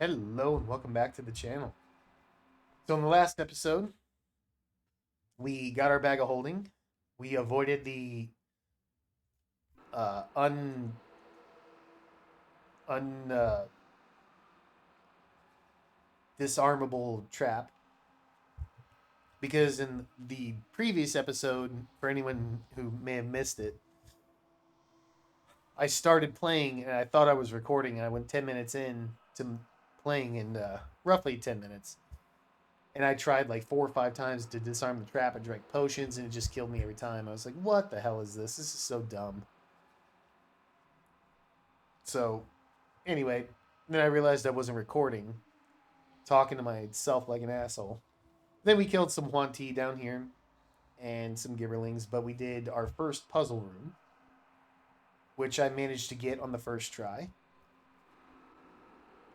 Hello and welcome back to the channel. So in the last episode, we got our bag of holding. We avoided the un un disarmable trap because in the previous episode, for anyone who may have missed it, I started playing and I thought I was recording and I went 10 minutes in to playing in roughly 10 minutes. And I tried like 4 or 5 times to disarm the trap and drank potions, and it just killed me every time. I was like, what the hell is this? This is so dumb. So, anyway, then I realized I wasn't recording, talking to myself like an asshole. Then we killed some Huanti down here and some Gibberlings, but we did our first puzzle room, which I managed to get on the first try.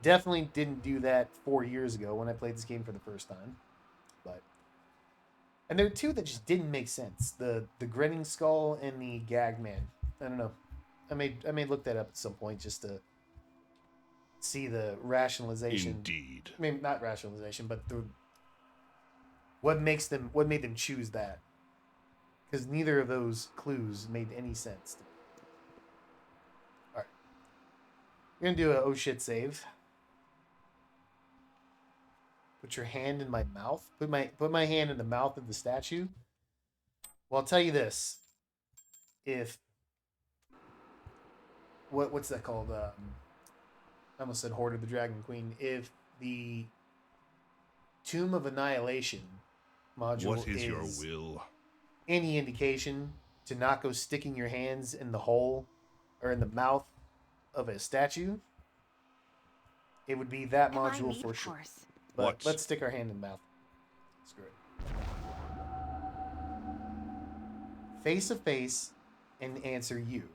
Definitely didn't do that 4 years ago when I played this game for the first time. But and there are two that just didn't make sense. The grinning skull and the gagged man. I don't know. I may look that up at some point just to see the rationalization. Indeed. I mean, not rationalization, but what made them choose that? Because neither of those clues made any sense to me. All right, we're gonna do a oh shit save. Put your hand in my mouth. Put my hand in the mouth of the statue. Well, I'll tell you this: if what's that called? I almost said Horde of the Dragon Queen. If the Tomb of Annihilation module What is your will? any indication to not go sticking your hands in the hole or in the mouth of a statue, it would be that module for sure. But What? let's stick our hand in the mouth. Screw it. Face a face and answer you.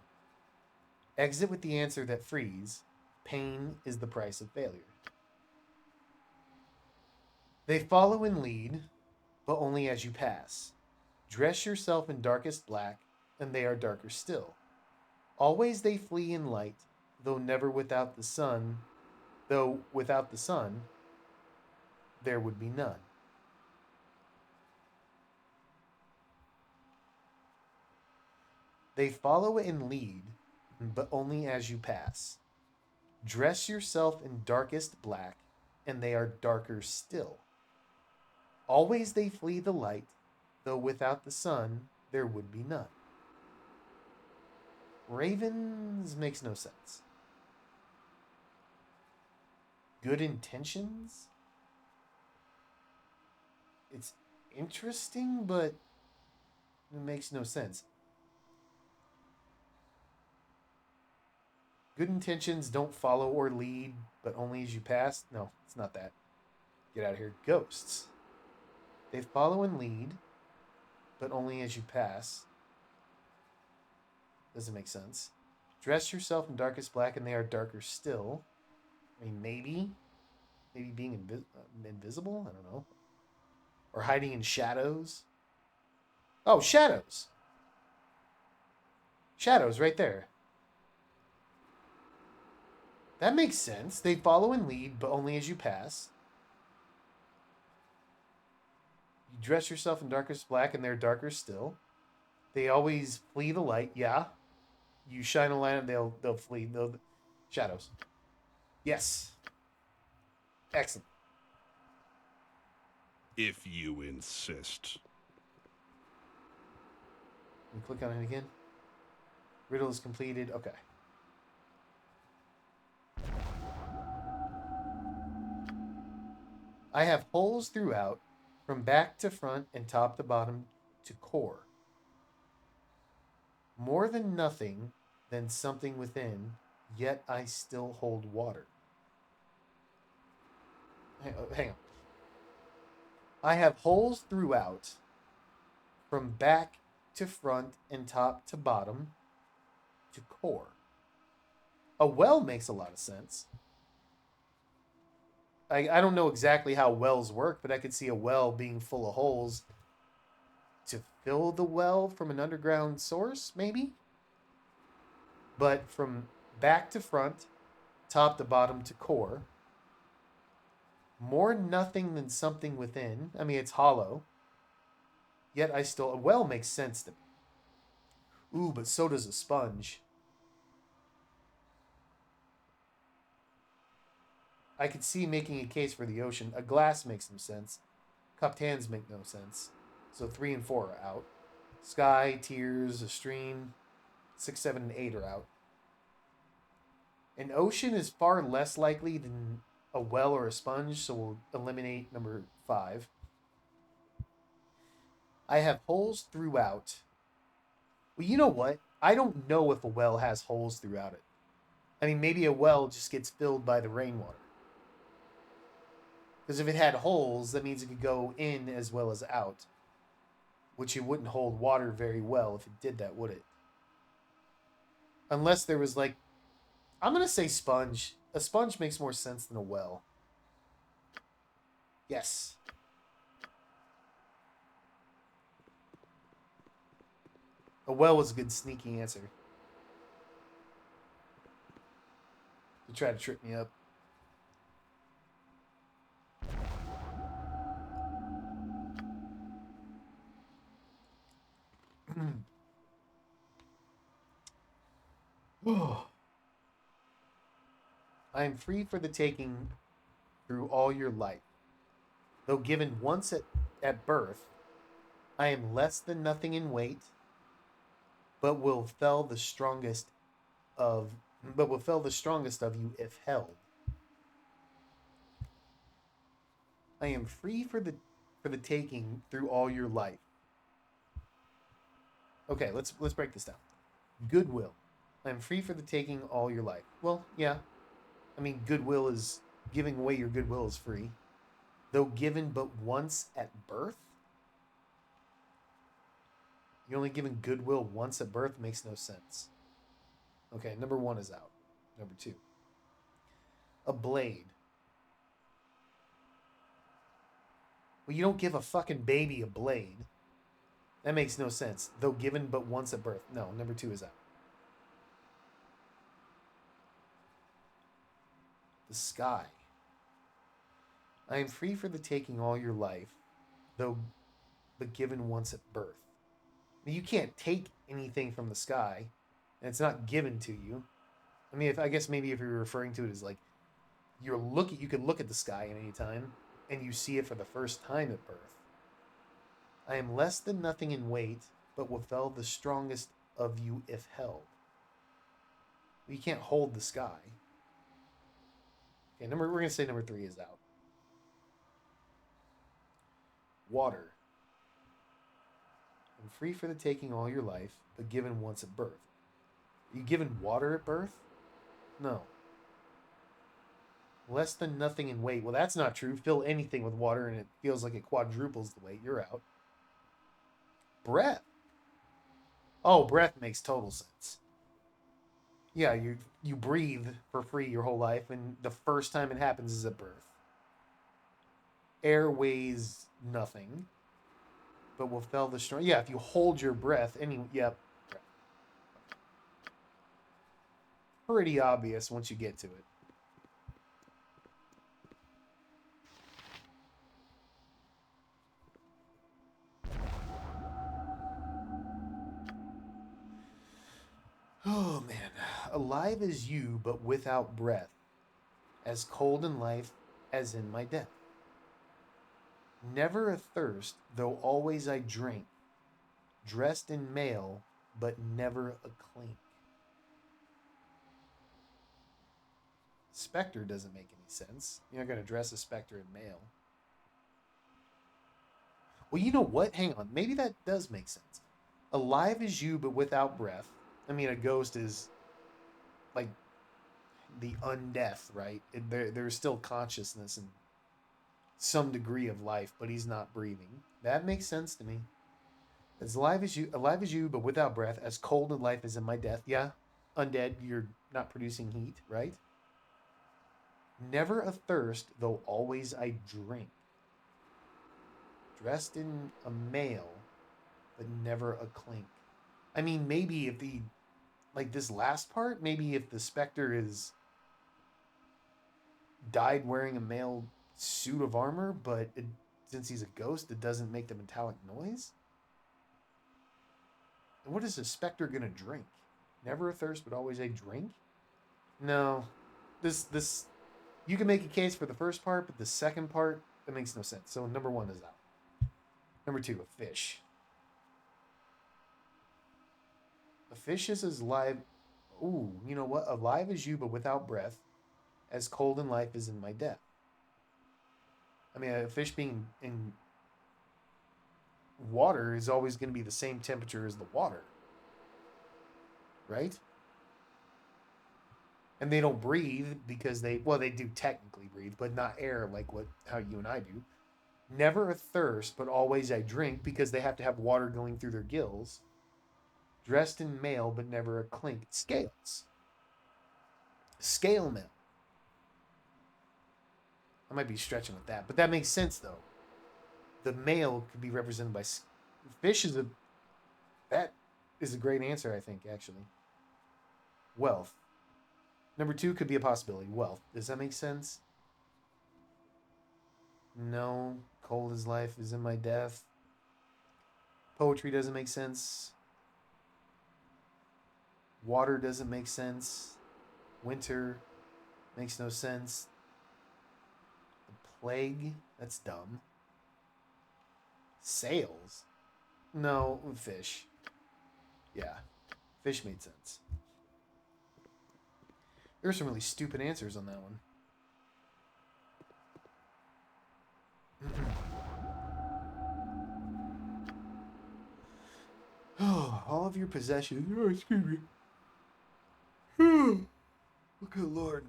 Exit with the answer that frees. Pain is the price of failure. They follow and lead, but only as you pass. Dress yourself in darkest black, and they are darker still. Always they flee in light, though never without the sun. Though without the sun, there would be none. They follow and lead, but only as you pass. Dress yourself in darkest black, and they are darker still. Always they flee the light, though without the sun there would be none. Ravens makes no sense. Good intentions? It's interesting, but it makes no sense. Good intentions don't follow or lead, but only as you pass. No, it's not that. Get out of here. Ghosts. They follow and lead, but only as you pass. Doesn't make sense. Dress yourself in darkest black, and they are darker still. I mean, maybe being invisible. I don't know, or hiding in shadows. Oh, shadows. Shadows, right there. That makes sense. They follow and lead, but only as you pass. You dress yourself in darkest black, and they're darker still. They always flee the light. Yeah. You shine a light, and they'll flee. Shadows. Yes. Excellent. If you insist. Let me click on it again. Riddle is completed. Okay. I have holes throughout, from back to front and top to bottom to core. More than nothing than something within, yet I still hold water. Hang on. I have holes throughout, from back to front and top to bottom to core. A well makes a lot of sense. I don't know exactly how wells work, but I could see a well being full of holes to fill the well from an underground source, maybe? But from back to front, top to bottom to core, More nothing than something within. I mean, it's hollow. Yet I still... A well makes sense to me. Ooh, but so does a sponge. I could see making a case for the ocean. A glass makes some sense. Cupped hands make no sense. So 3 and 4 are out. Sky, tears, a stream. 6, 7, and 8 are out. An ocean is far less likely than a well or a sponge, so we'll eliminate number 5. I have holes throughout. Well, you know what? I don't know if a well has holes throughout it. I mean, maybe a well just gets filled by the rainwater. Because if it had holes, that means it could go in as well as out. Which it wouldn't hold water very well if it did that, would it? Unless there was like... I'm going to say sponge. A sponge makes more sense than a well. Yes. A well was a good sneaky answer. To try to trip me up. I am free for the taking through all your life. Though given once at birth, I am less than nothing in weight, but will fell the strongest of you if held. I am free for the taking through all your life. Okay, let's break this down. Goodwill. I am free for the taking all your life. Well, yeah. I mean, goodwill is giving away your goodwill is free. Though given but once at birth? You're only given goodwill once at birth makes no sense. Okay, number 1 is out. Number 2. A blade. Well, you don't give a fucking baby a blade. That makes no sense. Though given but once at birth. No, number 2 is out. The sky. I am free for the taking all your life, though but given once at birth. I mean, you can't take anything from the sky, and it's not given to you. I mean, I guess maybe if you're referring to it as like you can look at the sky at any time, and you see it for the first time at birth. I am less than nothing in weight, but will fell the strongest of you if held. You can't hold the sky. Okay, we're gonna say number 3 is out. Water. I'm free for the taking all your life, but given once at birth. Are you given water at birth? No. Less than nothing in weight. Well, that's not true. Fill anything with water and it feels like it quadruples the weight. You're out. Breath. Oh, breath makes total sense. Yeah, you breathe for free your whole life, and the first time it happens is at birth. Air weighs nothing, but will fell the strong. Yeah, if you hold your breath, yep. Pretty obvious once you get to it. Oh man, alive as you, but without breath, as cold in life as in my death. Never athirst, though always I drink, dressed in mail, but never a clink. Spectre doesn't make any sense. You're not going to dress a spectre in mail. Well, you know what? Hang on. Maybe that does make sense. Alive as you, but without breath. I mean, a ghost is like the undeath, right? There's still consciousness and some degree of life, but he's not breathing. That makes sense to me. As alive as you, but without breath, as cold in life as in my death. Yeah, undead, you're not producing heat, right? Never athirst, though always I drink. Dressed in a mail, but never a clink. I mean, maybe if this last part, maybe if the specter is died wearing a male suit of armor, but since he's a ghost, it doesn't make the metallic noise? And what is a specter gonna drink? Never a thirst, but always a drink? No. This you can make a case for the first part, but the second part, that makes no sense. So number 1 is out. Number 2, a fish. A fish is as live. Ooh, you know what? Alive as you, but without breath. As cold in life as in my death. I mean, a fish being in water is always going to be the same temperature as the water. Right? And they don't breathe because they do technically breathe, but not air like how you and I do. Never a thirst, but always I drink because they have to have water going through their gills. Dressed in mail, but never a clink. Scales. Scale mail. I might be stretching with that, but that makes sense though. The male could be represented by fish. That is a great answer, I think, actually. Wealth. Number 2 could be a possibility. Wealth. Does that make sense? No. Cold as life is in my death. Poetry doesn't make sense. Water doesn't make sense. Winter makes no sense. The plague, that's dumb. Sails? No, fish. Yeah, fish made sense. There's some really stupid answers on that one. Oh, all of your possessions. Oh, excuse me. Oh, good Lord.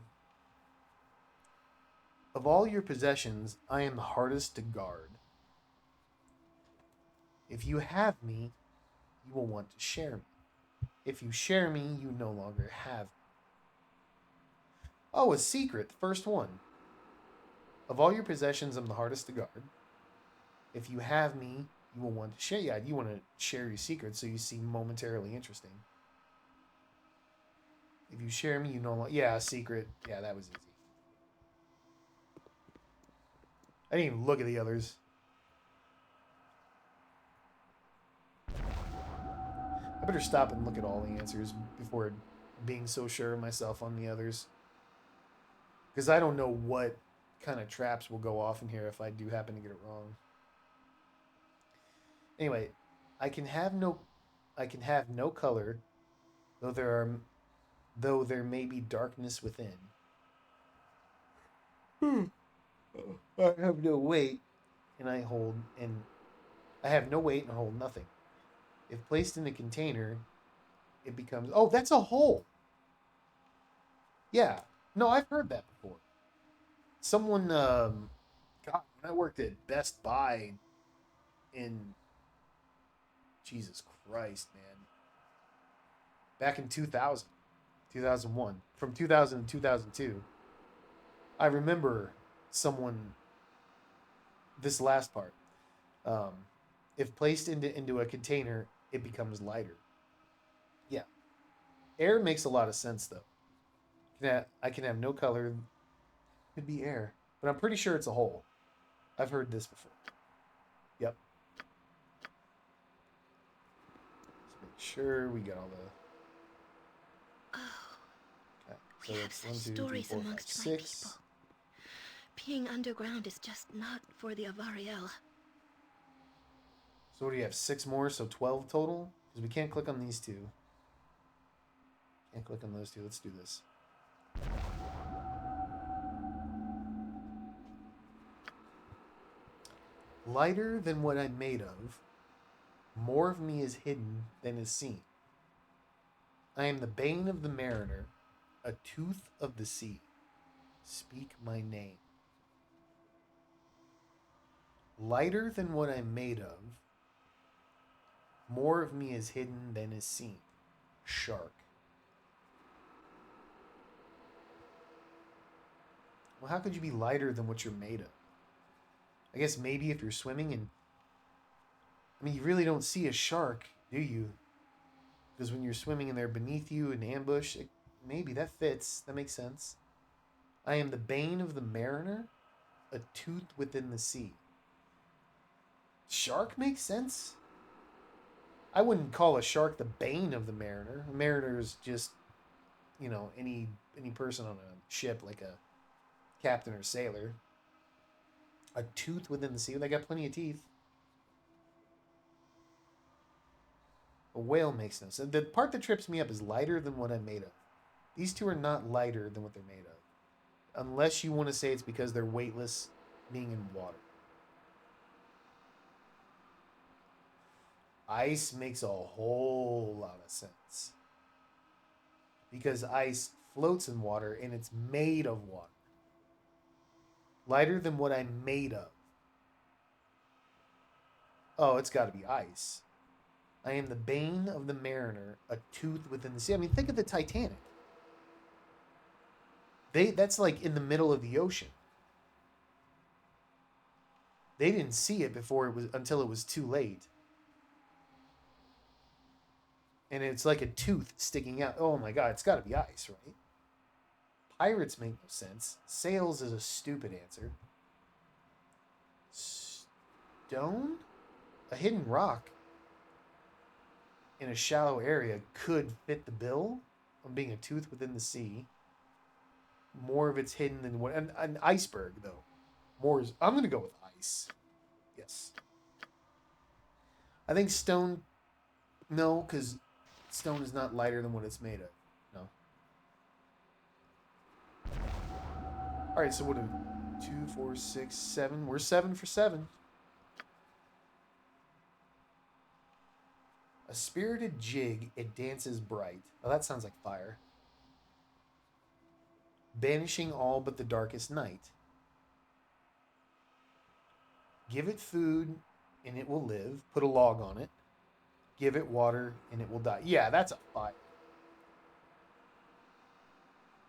Of all your possessions, I am the hardest to guard. If you have me, you will want to share me. If you share me, you no longer have me. Oh, a secret. The first one. Of all your possessions, I'm the hardest to guard. If you have me, you will want to share. Yeah, you want to share your secret so you seem momentarily interesting. If you share me, you no longer... Yeah, a secret. Yeah, that was easy. I didn't even look at the others. I better stop and look at all the answers before being so sure of myself on the others. Because I don't know what kind of traps will go off in here if I do happen to get it wrong. Anyway, I can have no color, though there may be darkness within. I have no weight, and I have no weight and I hold nothing. If placed in a container, it becomes... Oh, that's a hole. Yeah. No, I've heard that before. Someone, God, when I worked at Best Buy in... Jesus Christ, man. Back in 2000, 2001. From 2000 to 2002. I remember someone... This last part. If placed into a container, it becomes lighter. Yeah. Air makes a lot of sense, though. I can have no color. Could be air. But I'm pretty sure it's a hole. I've heard this before. Yep. Let's make sure we got all the... Oh, Okay. we have such stories amongst my people. Being underground is just not for the Avariel. So what do you have? 6 more, so 12 total? Because we can't click on these 2. Can't click on those 2. Let's do this. Lighter than what I'm made of, more of me is hidden than is seen. I am the bane of the mariner, a tooth of the sea. Speak my name. Lighter than what I'm made of, more of me is hidden than is seen. Shark. Well, how could you be lighter than what you're made of? I guess maybe if you're swimming and... I mean, you really don't see a shark, do you? Because when you're swimming and they're beneath you in ambush, maybe that fits. That makes sense. I am the bane of the mariner, a tooth within the sea. Shark makes sense. I wouldn't call a shark the bane of the mariner. A mariner is just, any person on a ship, like a captain or sailor. A tooth within the sea. They got plenty of teeth. A whale makes no sense. The part that trips me up is lighter than what I'm made of. These two are not lighter than what they're made of. Unless you want to say it's because they're weightless being in water. Ice makes a whole lot of sense. Because ice floats in water and it's made of water. Lighter than what I'm made of. Oh, it's got to be ice. I am the bane of the mariner, a tooth within the sea. I mean, think of the Titanic. That's like in the middle of the ocean. They didn't see it until it was too late. And it's like a tooth sticking out. Oh my god, it's got to be ice, right? Pirates make no sense. Sails is a stupid answer. Stone? A hidden rock in a shallow area could fit the bill of being a tooth within the sea. More of it's hidden than what an iceberg though. I'm gonna go with ice. Yes. I think stone. No, because stone is not lighter than what it's made of. No. All right. So what? 2, 4, 6, 7. We're 7 for 7. A spirited jig, it dances bright. Oh, that sounds like fire. Banishing all but the darkest night. Give it food and it will live. Put a log on it. Give it water and it will die. Yeah, that's a fire.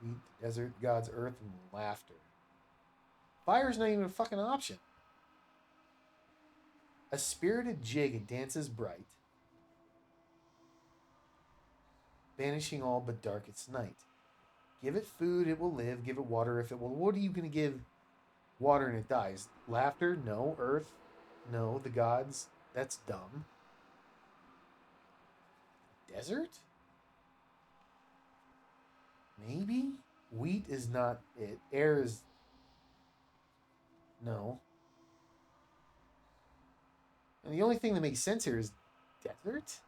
Eat the desert, God's earth, and laughter. Fire's not even a fucking option. A spirited jig, it dances bright. Banishing all but darkest night. Give it food, it will live. Give it water if it will. What are you going to give water and it dies? Laughter? No. Earth? No. The gods? That's dumb. Desert? Maybe? Wheat is not it. Air is... No. And the only thing that makes sense here is desert?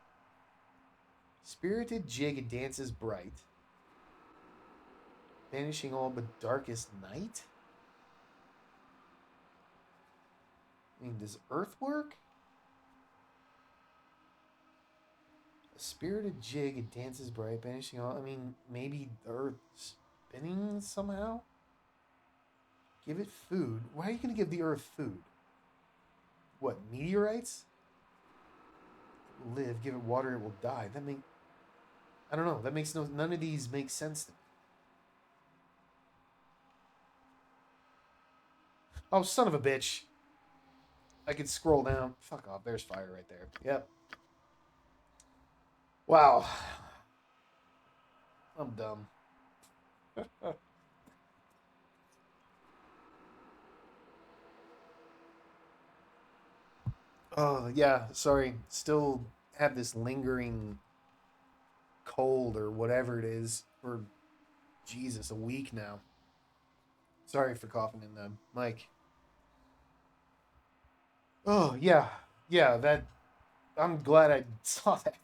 Spirited jig, it dances bright. Banishing all but darkest night? I mean, does earth work? A spirited jig, it dances bright, banishing all... I mean, maybe the earth spinning somehow? Give it food. Why are you going to give the earth food? What, meteorites? It will live. Give it water, it will die. I don't know. That makes none of these make sense to me. Oh, son of a bitch. I could scroll down. Fuck off. There's fire right there. Yep. Wow. I'm dumb. Oh, yeah. Sorry. Still have this lingering cold or whatever it is for, Jesus, a week now. Sorry for coughing in the mic. Oh, yeah. Yeah, I'm glad I saw that.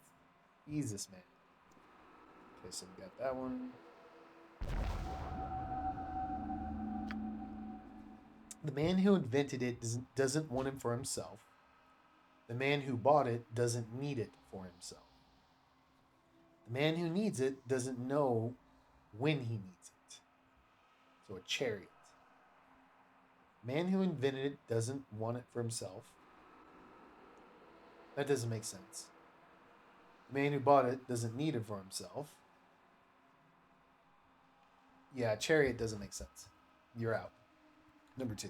Jesus, man. Okay, so we got that one. The man who invented it doesn't want it for himself. The man who bought it doesn't need it for himself. The man who needs it doesn't know when he needs it. So a chariot. The man who invented it doesn't want it for himself. That doesn't make sense. The man who bought it doesn't need it for himself. Yeah, chariot doesn't make sense. You're out. Number 2.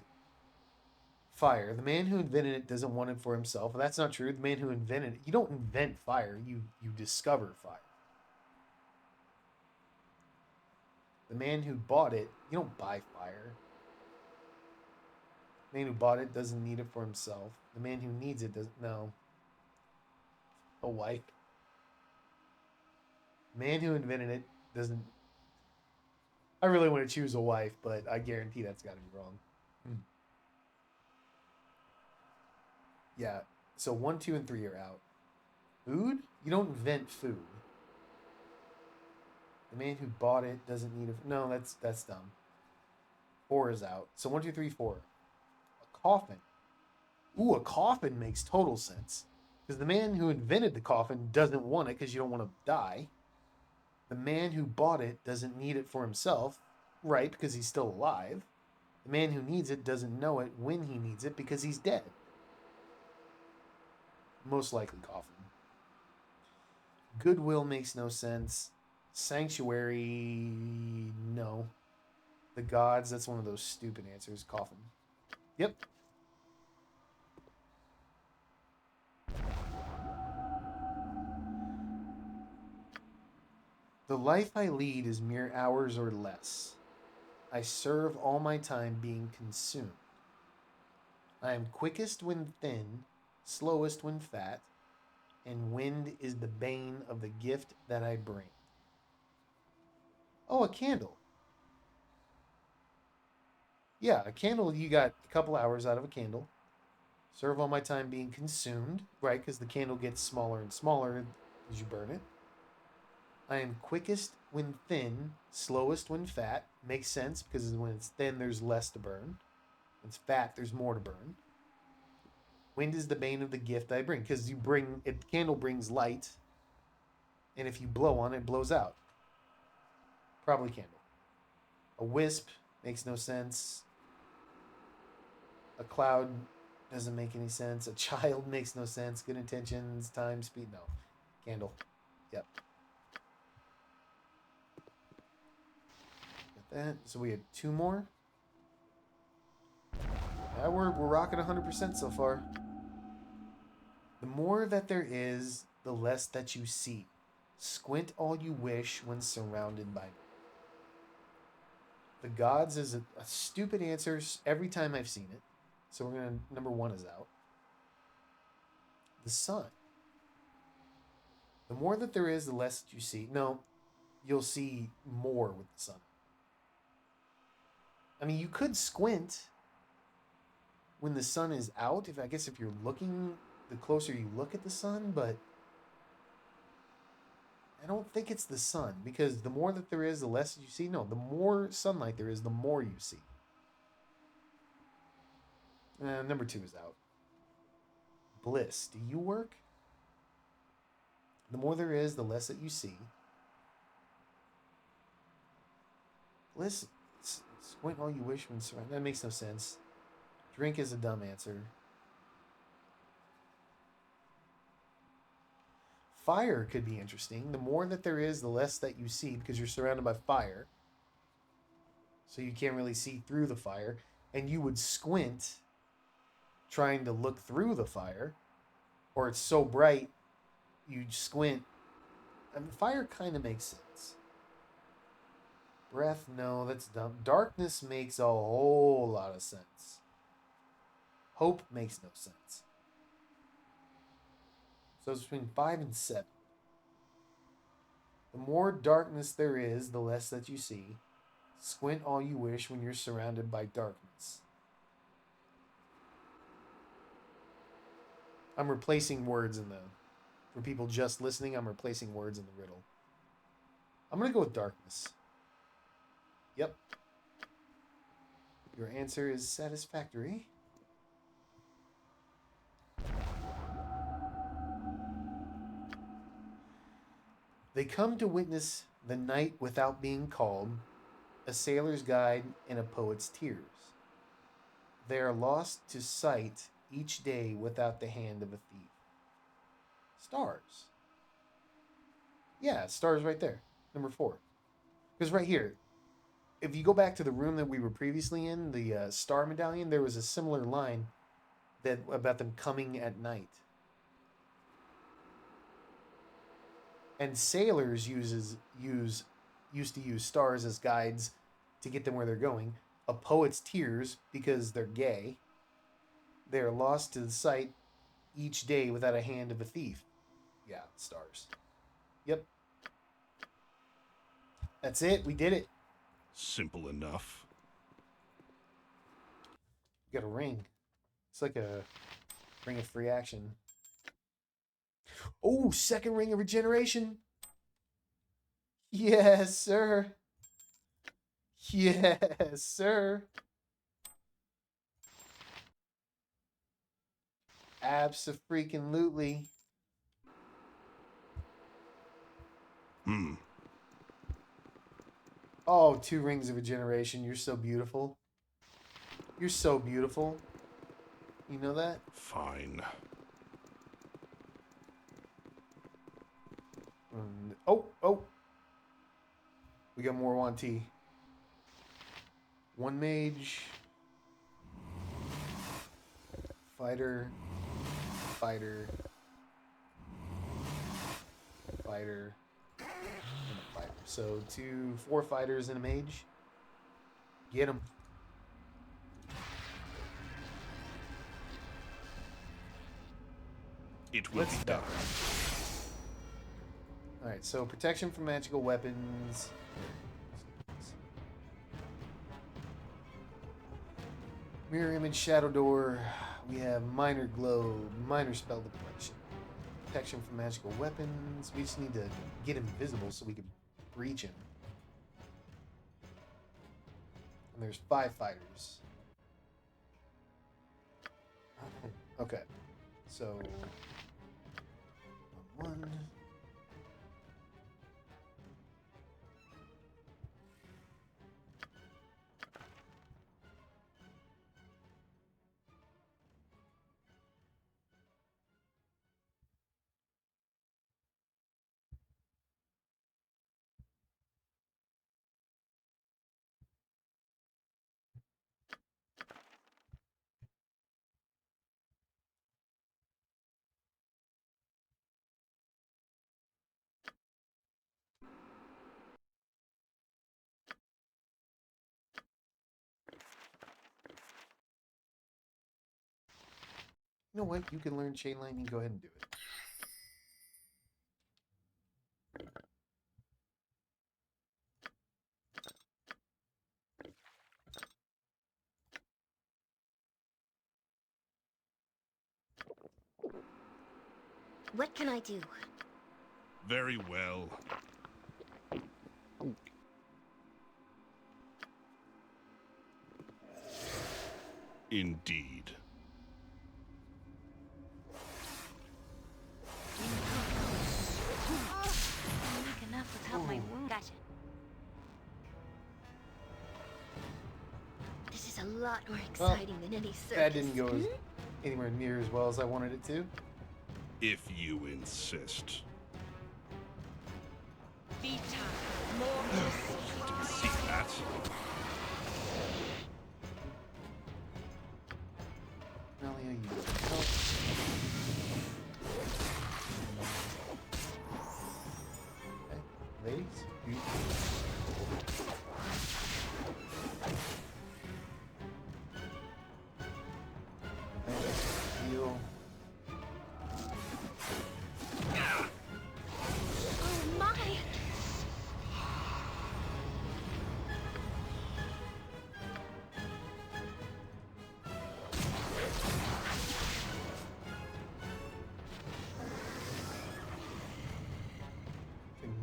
Fire. The man who invented it doesn't want it for himself. Well, that's not true. The man who invented it, you don't invent fire, you discover fire. The man who bought it, you don't buy fire. The man who bought it doesn't need it for himself. The man who needs it doesn't. No. A wife. The man who invented it doesn't. I really want to choose a wife, but I guarantee that's got to be wrong. Yeah. So 1, 2, and 3 are out. Food? You don't invent food. The man who bought it doesn't need it. No, that's dumb. 4 is out. So 1, 2, 3, 4. A coffin. Ooh, a coffin makes total sense. Because the man who invented the coffin doesn't want it because you don't want to die. The man who bought it doesn't need it for himself, right? Because he's still alive. The man who needs it doesn't know it when he needs it because he's dead. Most likely coffin. Goodwill makes no sense. Sanctuary, no. The gods, that's one of those stupid answers. Coffin. Yep. The life I lead is mere hours or less. I serve all my time being consumed. I am quickest when thin, slowest when fat, and wind is the bane of the gift that I bring. Oh, a candle. Yeah, a candle, you got a couple hours out of a candle. Serve all my time being consumed, right? Because the candle gets smaller and smaller as you burn it. I am quickest when thin, slowest when fat. Makes sense because when it's thin, there's less to burn. When it's fat, there's more to burn. Wind is the bane of the gift I bring because the candle brings light, and if you blow on it, it blows out. Probably candle. A wisp makes no sense. A cloud doesn't make any sense. A child makes no sense. Good intentions, time, speed, no. Candle. Yep. That. So we had 2 more. Yeah, we're rocking 100% so far. The more that there is, the less that you see. Squint all you wish when surrounded by them. The gods is a stupid answer every time I've seen it. So we're going to, number 1 is out. The sun. The more that there is, the less that you see. No, you'll see more with the sun. I mean, you could squint when the sun is out. I guess if you're looking, the closer you look at the sun, but I don't think it's the sun because the more that there is, the less you see. No, the more sunlight there is, the more you see. Number 2 is out. Bliss. Do you work? The more there is, the less that you see. Bliss. Squint all you wish when surrounded. That makes no sense. Drink is a dumb answer. Fire could be interesting. The more that there is, the less that you see because you're surrounded by fire. So you can't really see through the fire. And you would squint trying to look through the fire. Or it's so bright, you squint. I mean, fire kind of makes sense. Breath, no, that's dumb. Darkness makes a whole lot of sense. Hope makes no sense. So it's between 5 and 7. The more darkness there is, the less that you see. Squint all you wish when you're surrounded by darkness. I'm replacing words for people just listening, I'm replacing words in the riddle. I'm going to go with darkness. Yep. Your answer is satisfactory. They come to witness the night without being called, a sailor's guide and a poet's tears. They are lost to sight each day without the hand of a thief. Stars. Yeah, stars right there. Number 4. Because right here, if you go back to the room that we were previously in, the star medallion, there was a similar line about them coming at night. And sailors used to use stars as guides to get them where they're going. A poet's tears because they're gay. They are lost to the sight each day without a hand of a thief. Yeah, stars. Yep. That's it. We did it. Simple enough. We got a ring. It's like a ring of free action. Oh, second ring of regeneration. Yes, sir. Yes, sir. Abso-freaking-lutely. Oh, 2 rings of regeneration. You're so beautiful. You're so beautiful. You know that? Fine. Oh. We got more 1T. 1 mage. Fighter. Fighter. Fighter. And a fighter. So 4 fighters and a mage. Get them. It will be done. Alright, so protection from magical weapons. Mirror image, shadow door. We have minor glow, minor spell deflection. Protection from magical weapons. We just need to get invisible so we can breach him. And there's 5 fighters. Okay. So 1. You know what? You can learn chain lightning. Go ahead and do it. What can I do? Very well. Indeed. Make enough without my wound. Gotcha. This is a lot more exciting than any circus. That didn't go anywhere near as well as I wanted it to. If you insist. Vita, more See that? Melia, you help. Okay, ladies, you. Heal. Oh my!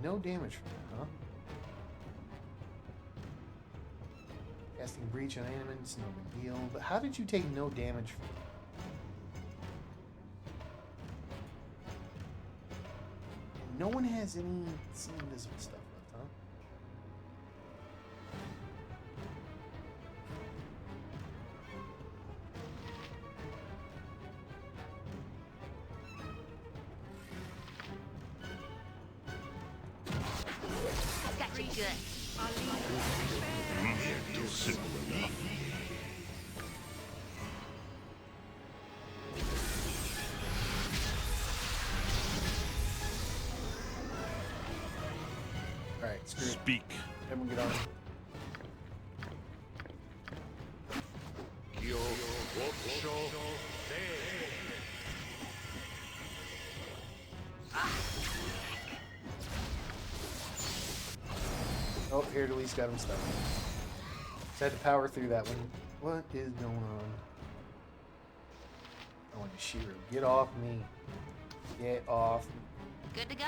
No damage from that, huh? Casting breach on animals, no big deal. But how did you take no damage from that? No one has any invisible stuff left, huh? Got you good. Simple enough. Alright, screw it. Speak. Everyone get on. Oh, here at least got him stuck. Just had to power through that one. What is going on? Oh, and Shiro, get off me. Get off me. Good to go.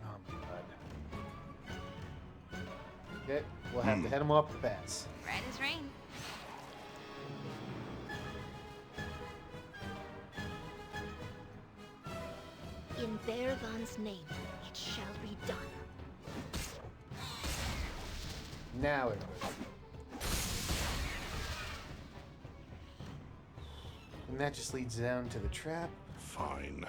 Oh my god. Okay, we'll have to head him off the pass. Right as rain. In Baragon's name, it shall be done. Now everybody. And that just leads down to the trap. Fine.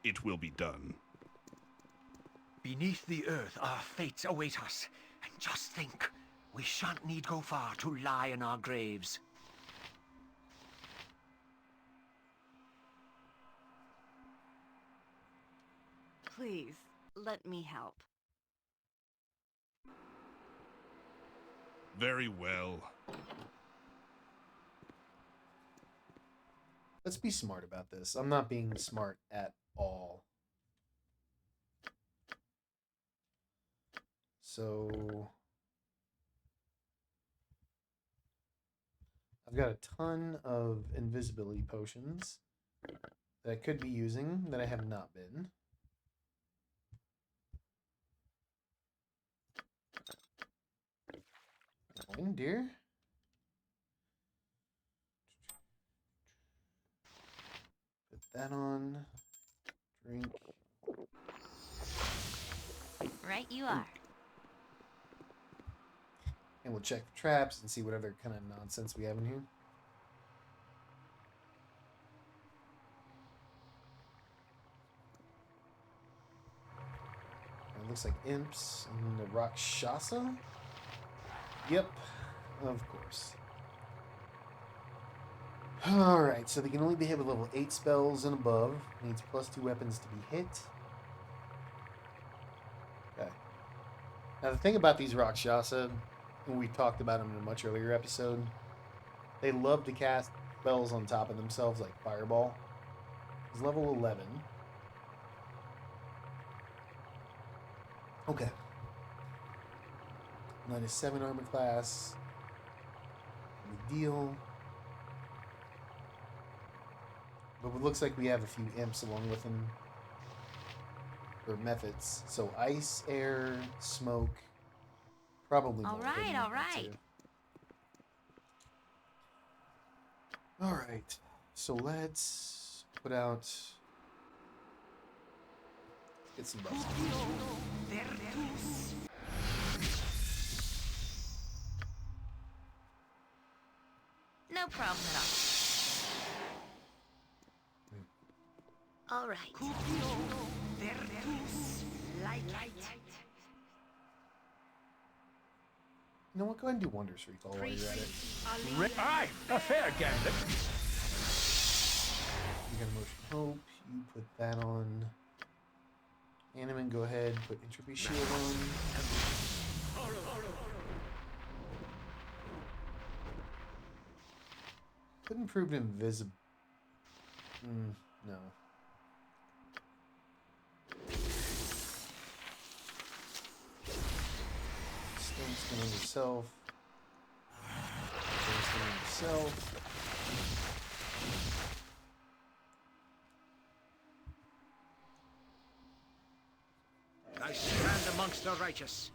It will be done. Beneath the earth, our fates await us. And just think, we shan't need go far to lie in our graves. Please, let me help. Very well. Let's be smart about this. I'm not being smart at all. So I've got a ton of invisibility potions that I could be using that I have not been. Going, dear. Put that on. Drink. Right you are. And we'll check the traps and see what other kind of nonsense we have in here. It looks like imps and the Rakshasa. Yep, of course. Alright, so they can only be hit with level 8 spells and above. Needs +2 weapons to be hit. Okay. Now the thing about these Rakshasa, and we talked about them in a much earlier episode, they love to cast spells on top of themselves like Fireball. It's level 11. Okay. -7 armor class. Big deal. But it looks like we have a few imps along with them. Or methods. So ice, air, smoke. Probably more. All right, all right. Alright. So let's put out. Get some buffs. No problem at all. All right. You know what? Go ahead and do Wonders Recall while you're at it. Aye, a fair gambit. You got Emotion Hope. You put that on. Animan, go ahead. Put Entropy Shield on. Put Improved Invisible. No. Stone Skin on yourself. Stone Skin on yourself. I stand amongst the righteous.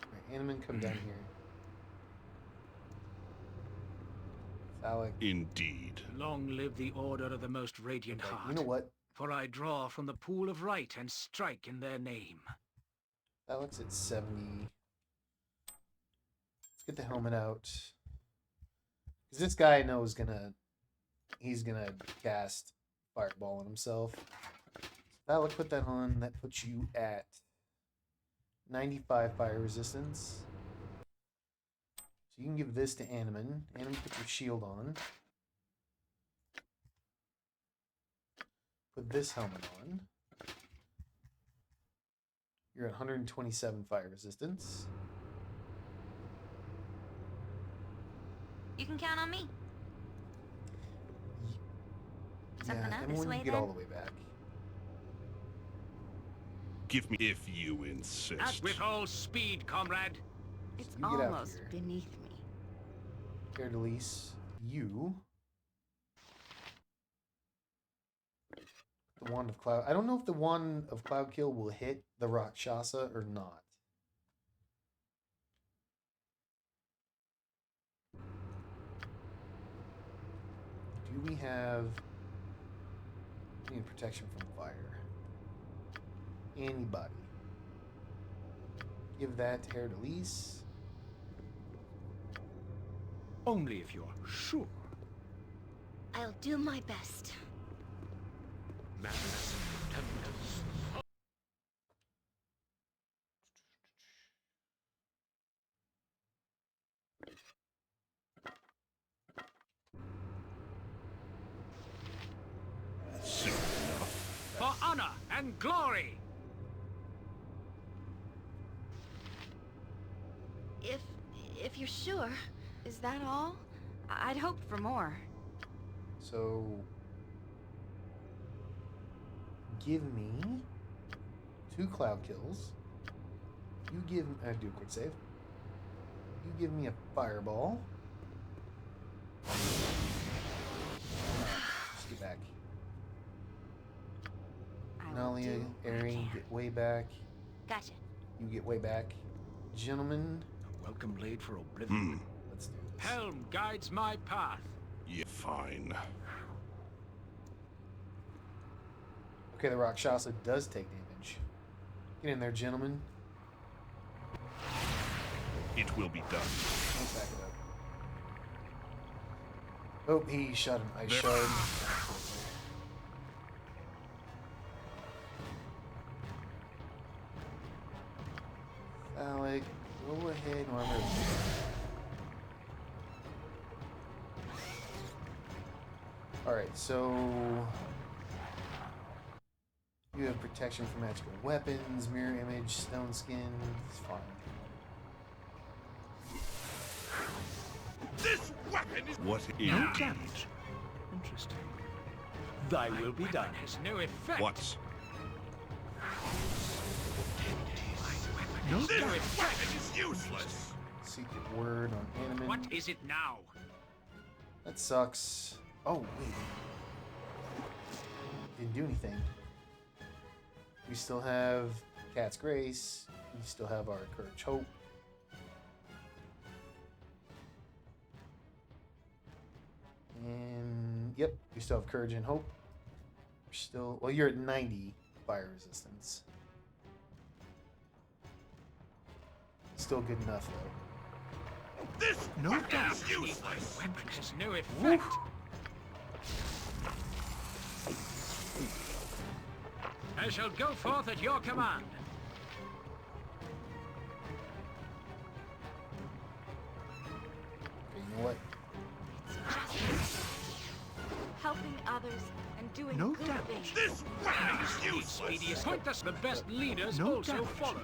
Alright, Animan, come down here. Phallic. Indeed. Long live the order of the most radiant Okay, heart. you know what? For I draw from the pool of right and strike in their name. Phallic's at 70. Let's get the helmet out. Because this guy I know is he's gonna cast Fireball on himself. That'll put that on. That puts you at 95 fire resistance. So you can give this to Animan. Animan, put your shield on. Put this helmet on. You're at 127 fire resistance. You can count on me. Yeah, Something out and this when way, you get then? all the way back. Give me if you insist. At with all speed, comrade. It's You get out almost here. beneath me. Air Delise, you. The Wand of Cloud. I don't know if the Wand of Cloud Kill will hit the Rakshasa or not. Do we have any protection from fire? Anybody? Give that to Air Delise. Only if you're sure. I'll do my best. Madness tenders. Soon enough. For honor and glory. If you're sure. Is that all? I'd hoped for more. So, give me 2 cloud kills. You give do a quick save. You give me a fireball. Just get back. I will Nalia, do what I Erin, can. get way back. Gotcha. You get way back. Gentlemen, A welcome blade for oblivion. let's do this. Helm guides my path. Yeah, fine. Okay, the Rakshasa does take damage. Get in there, gentlemen. It will be done. Let's back it up. Oh, he shot an ice shard. Alec, go ahead, armor. Alright, so you have protection from magical weapons, mirror image, stone skin. It's fine. This weapon is what No indeed. damage. Interesting. Thy will be done. Has no effect. What? No This damage. weapon is useless. Secret word on Animan. What is it now? That sucks. Oh, wait. Didn't do anything. We still have Cat's Grace. We still have our Courage Hope. And, yep, we still have Courage and Hope. We're still, well, you're at 90 fire resistance. Still good enough, though. This No weapon damage. is useless. Weapon has no effect. I shall go forth at your command. Okay, you know what? Helping others and doing No good damage. things. This weapon is useless. Expedious. Point us the best leaders No also damage. follow.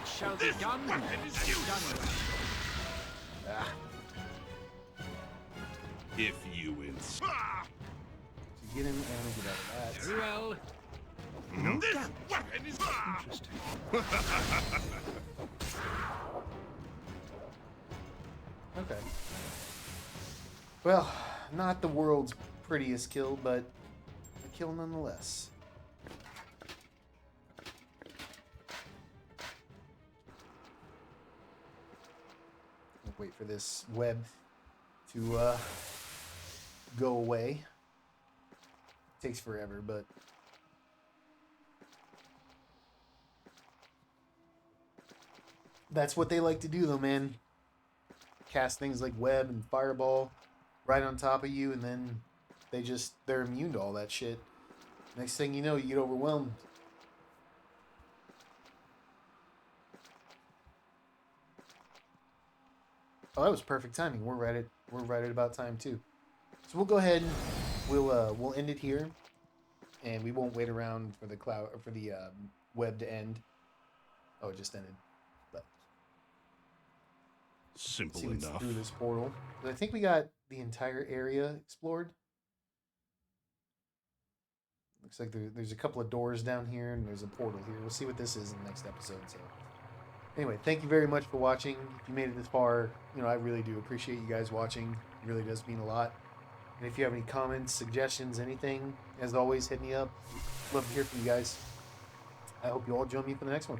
It shall be This done weapon and is done useless. well. Ah, If you insist. Ah! so get in and get out of that. Very well. This weapon is Interesting. Okay. Well, not the world's prettiest kill, but a kill nonetheless. I'll wait for this web to go away. Takes forever, but That's what they like to do, though, man. Cast things like web and fireball right on top of you, and then they're immune to all that shit. Next thing you know, you get overwhelmed. Oh, that was perfect timing. We're right at about time too. So we'll go ahead and we'll end it here, and we won't wait around for the web to end. Oh, it just ended. But Simple see what's enough. through this portal. But I think we got the entire area explored. Looks like there's a couple of doors down here, and there's a portal here. We'll see what this is in the next episode. So, anyway, thank you very much for watching. If you made it this far, I really do appreciate you guys watching. It really does mean a lot. And if you have any comments, suggestions, anything, as always, hit me up. Love to hear from you guys. I hope you all join me for the next one.